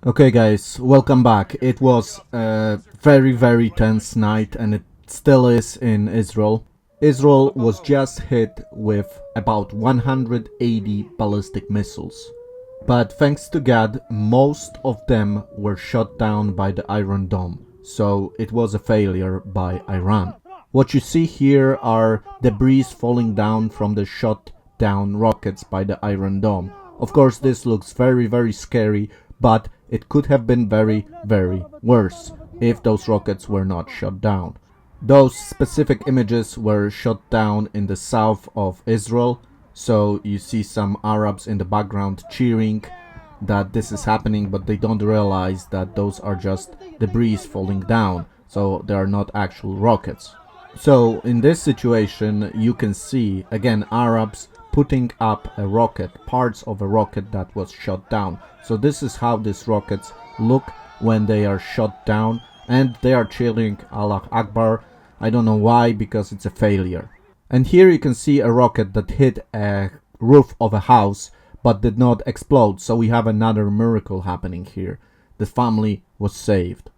Okay guys, welcome back. It was a very tense night and it still is in Israel. Israel was just hit with about 180 ballistic missiles. But thanks to God, most of them were shot down by the Iron Dome, so it was a failure by Iran. What you see here are debris falling down from the shot down rockets by the Iron Dome. Of course, this looks very scary, but it could have been very worse if those rockets were not shot down. Those specific images were shot down in the south of Israel, so you see some Arabs in the background cheering that this is happening, but they don't realize that those are just debris falling down, so they are not actual rockets. So in this situation you can see again Arabs putting up a rocket, parts of a rocket that was shot down. So this is how these rockets look when they are shot down, and they are cheering Allah Akbar. I don't know why, because it's a failure. And here you can see a rocket that hit a roof of a house but did not explode, so we have another miracle happening here. The family was saved.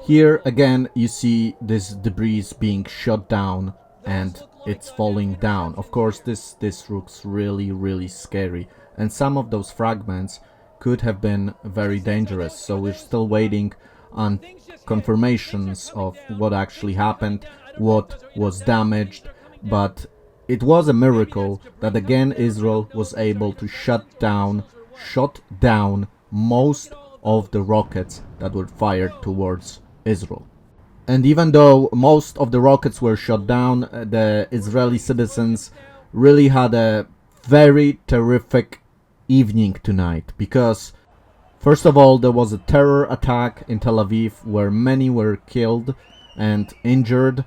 Here again you see this debris being shot down and it's falling down. Of course this looks really scary, and some of those fragments could have been very dangerous, so we're still waiting on confirmations of what actually happened, what was damaged, but it was a miracle that again Israel was able to shut down most of the rockets that were fired towards Israel. And even though most of the rockets were shot down, the Israeli citizens really had a very terrific evening tonight, because first of all there was a terror attack in Tel Aviv where many were killed and injured,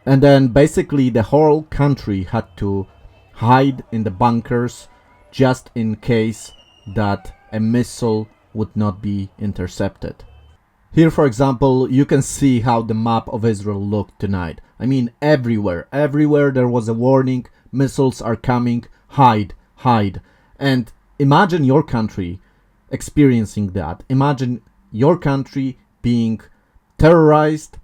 and then basically the whole country had to hide in the bunkers just in case that a missile would not be intercepted. Here, for example, you can see how the map of Israel looked tonight. I mean, everywhere there was a warning, missiles are coming, hide. And imagine your country experiencing that. Imagine your country being terrorized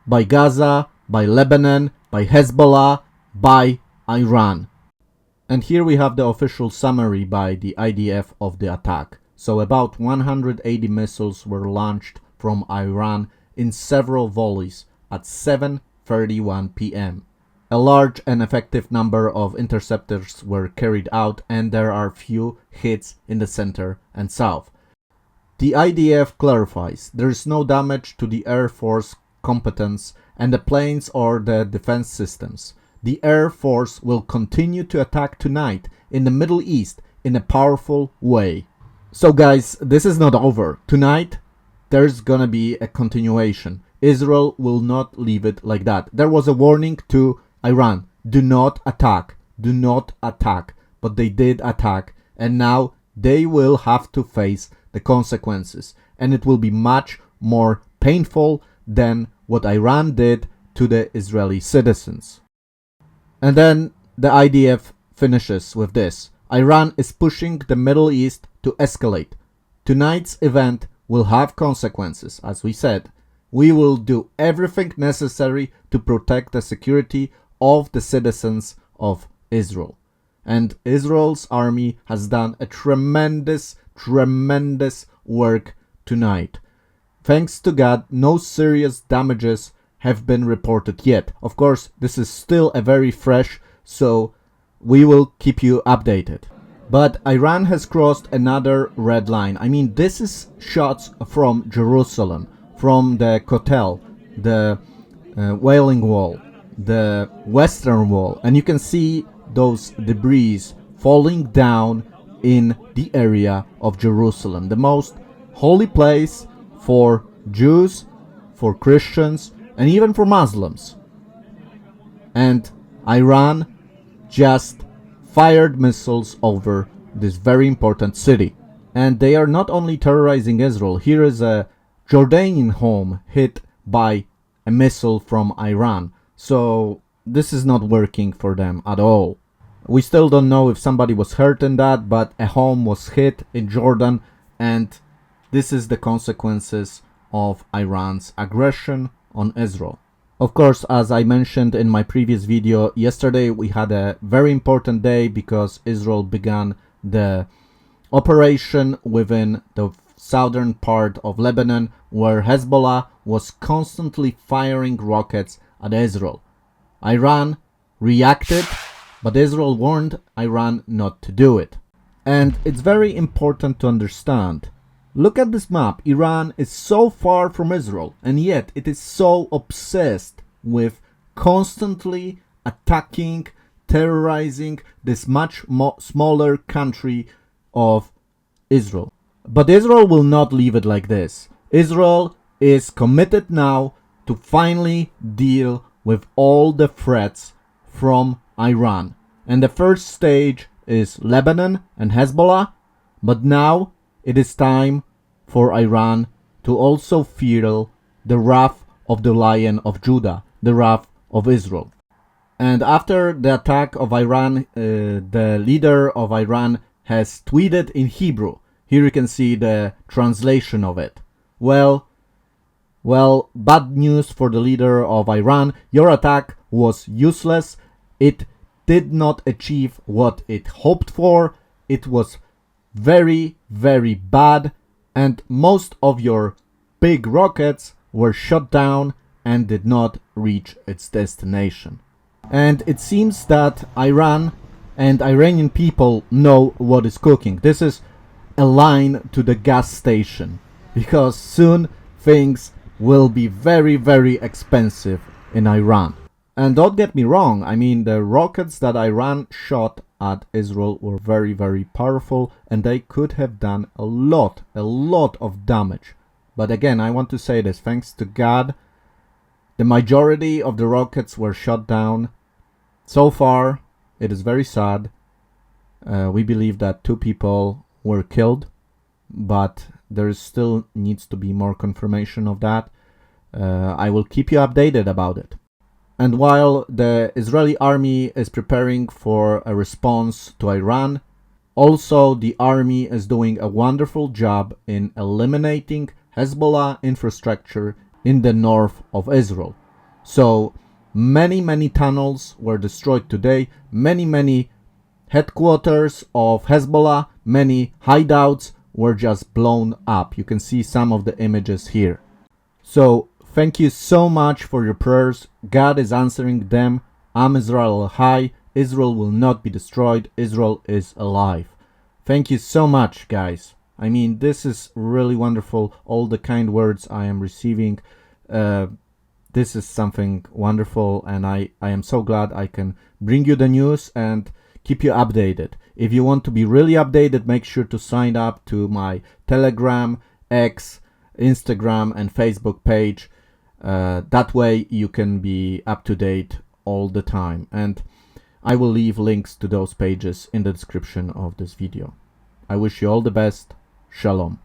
by Gaza, by Lebanon, by Hezbollah, by Iran. And here we have the official summary by the IDF of the attack. So about 180 missiles were launched from Iran in several volleys at 7:31 p.m. A large and effective number of interceptors were carried out, and there are few hits in the center and south. The IDF clarifies there is no damage to the Air Force competence and the planes or the defense systems. The Air Force will continue to attack tonight in the Middle East in a powerful way. So guys, this is not over. Tonight there's gonna be a continuation. Israel will not leave it like that. There was a warning to Iran, do not attack, but they did attack, and now they will have to face the consequences, and it will be much more painful than what Iran did to the Israeli citizens. And then the IDF finishes with this: Iran is pushing the Middle East to escalate. Tonight's event will have consequences, as we said. We will do everything necessary to protect the security of the citizens of Israel. And Israel's army has done a tremendous work tonight. Thanks to God, no serious damages have been reported yet. Of course, this is still a very fresh, so we will keep you updated. But Iran has crossed another red line. I mean, this is shots from Jerusalem, from the Kotel, the Wailing Wall, the Western Wall, and you can see those debris falling down in the area of Jerusalem, the most holy place for Jews, for Christians, and even for Muslims. And Iran just fired missiles over this very important city. And they are not only terrorizing Israel. Here is a Jordanian home hit by a missile from Iran. So this is not working for them at all. We still don't know if somebody was hurt in that, but a home was hit in Jordan, and this is the consequences of Iran's aggression on Israel. Of course, as I mentioned in my previous video, yesterday we had a very important day because Israel began the operation within the southern part of Lebanon, where Hezbollah was constantly firing rockets at Israel. Iran reacted, but Israel warned Iran not to do it. And it's very important to understand. Look at this map. Iran is so far from Israel, and yet it is so obsessed with constantly attacking, terrorizing this much smaller country of Israel. But Israel will not leave it like this. Israel is committed now to finally deal with all the threats from Iran. And the first stage is Lebanon and Hezbollah, but now it is time for Iran to also feel the wrath of the Lion of Judah, the wrath of Israel. And after the attack of Iran, the leader of Iran has tweeted in Hebrew. Here you can see the translation of it. Well, bad news for the leader of Iran. Your attack was useless. It did not achieve what it hoped for. It was very, very bad. And most of your big rockets were shot down and did not reach its destination. And it seems that Iran and Iranian people know what is cooking. This is a line to the gas station, because soon things will be very, very expensive in Iran. And don't get me wrong, I mean, the rockets that Iran shot at Israel were very, very powerful, and they could have done a lot of damage. But again, I want to say this, thanks to God, the majority of the rockets were shot down. So far, it is very sad. We believe that 2 people were killed, but there still needs to be more confirmation of that. I will keep you updated about it. And while the Israeli army is preparing for a response to Iran, also the army is doing a wonderful job in eliminating Hezbollah infrastructure in the north of Israel. So many tunnels were destroyed today, many headquarters of Hezbollah, many hideouts were just blown up. You can see some of the images here. So thank you so much for your prayers. God is answering them. Am Israel High. Israel will not be destroyed. Israel is alive. Thank you so much, guys. I mean, this is really wonderful. All the kind words I am receiving. This is something wonderful, and I am so glad I can bring you the news and keep you updated. If you want to be really updated, make sure to sign up to my Telegram, X, Instagram and Facebook page. That way you can be up to date all the time. And I will leave links to those pages in the description of this video. I wish you all the best. Shalom.